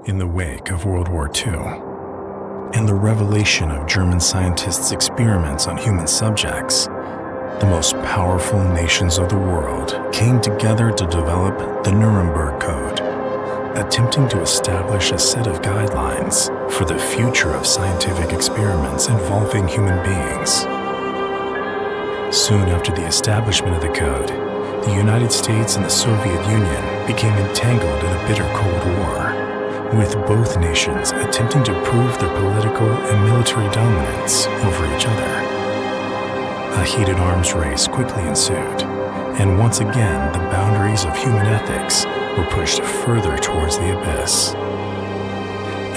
In the wake of World War II and the revelation of German scientists' experiments on human subjects, the most powerful nations of the world came together to develop the Nuremberg Code, attempting to establish a set of guidelines for the future of scientific experiments involving human beings. Soon after the establishment of the code, the United States and the Soviet Union became entangled in a bitter Cold War, with both nations attempting to prove their political and military dominance over each other. A heated arms race quickly ensued, and once again the boundaries of human ethics were pushed further towards the abyss.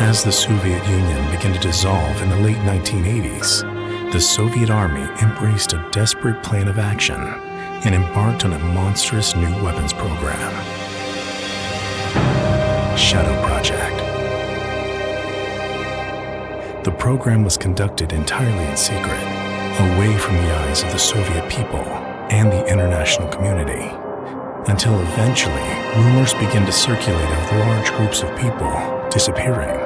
As the Soviet Union began to dissolve in the late 1980s, the Soviet Army embraced a desperate plan of action and embarked on a monstrous new weapons program. Shadow Project. The program was conducted entirely in secret, away from the eyes of the Soviet people and the international community, until eventually rumors began to circulate of large groups of people disappearing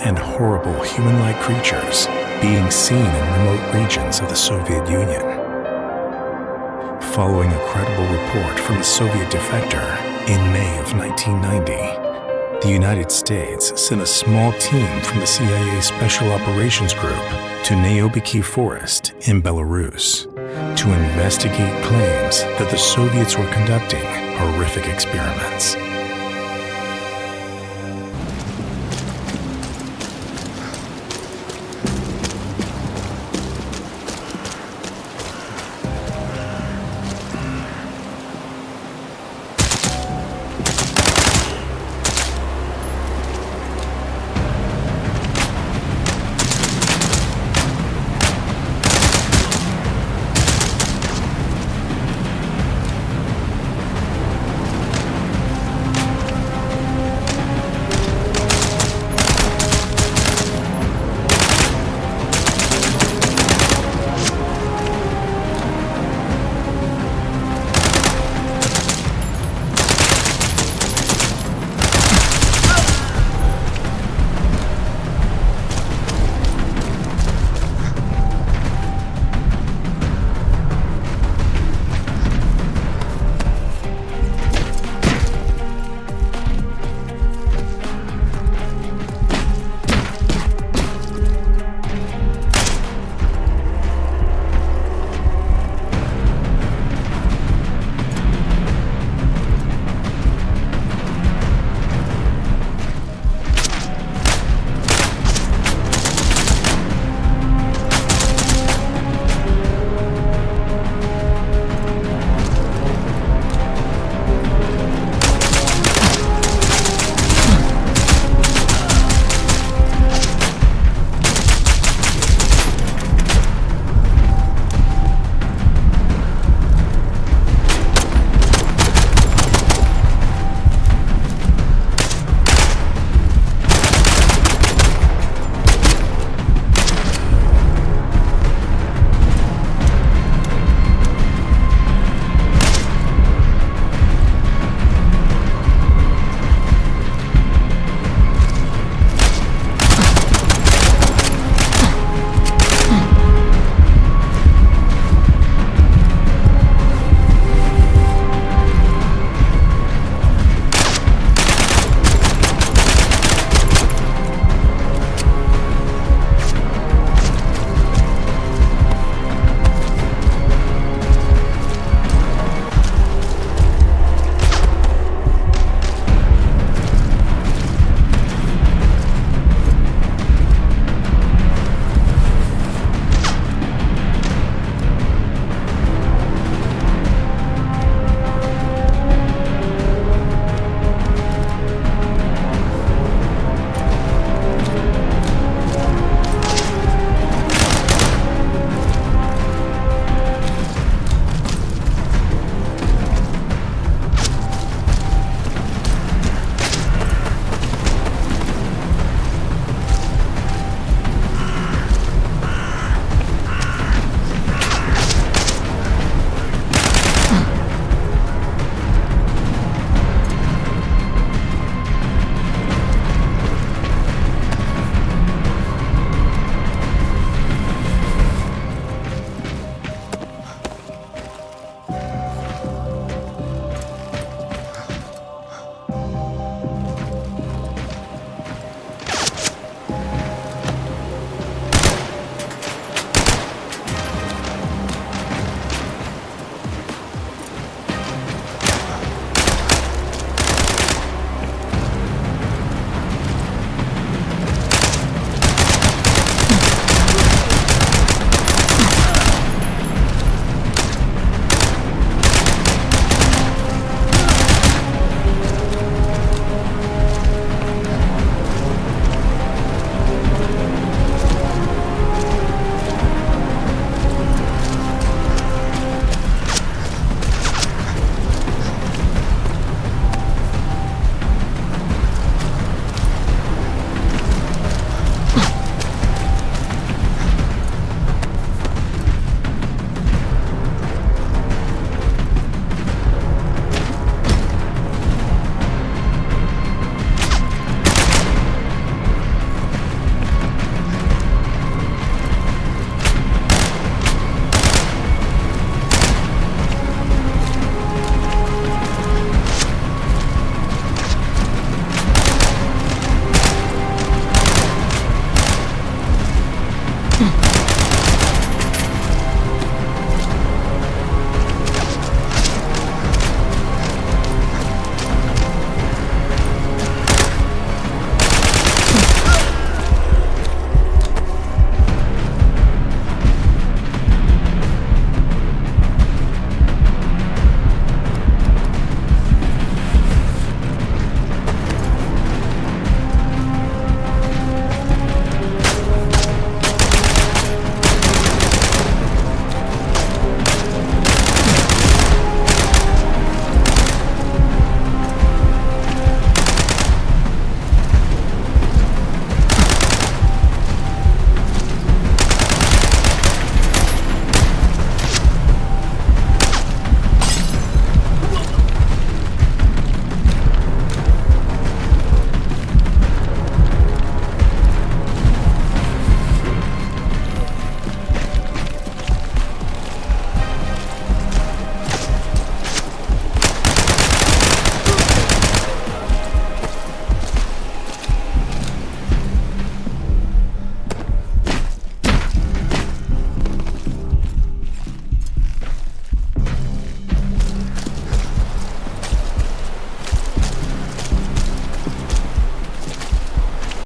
and horrible human-like creatures being seen in remote regions of the Soviet Union. Following a credible report from a Soviet defector in May of 1990, the United States sent a small team from the CIA Special Operations Group to Neobyki Forest in Belarus to investigate claims that the Soviets were conducting horrific experiments.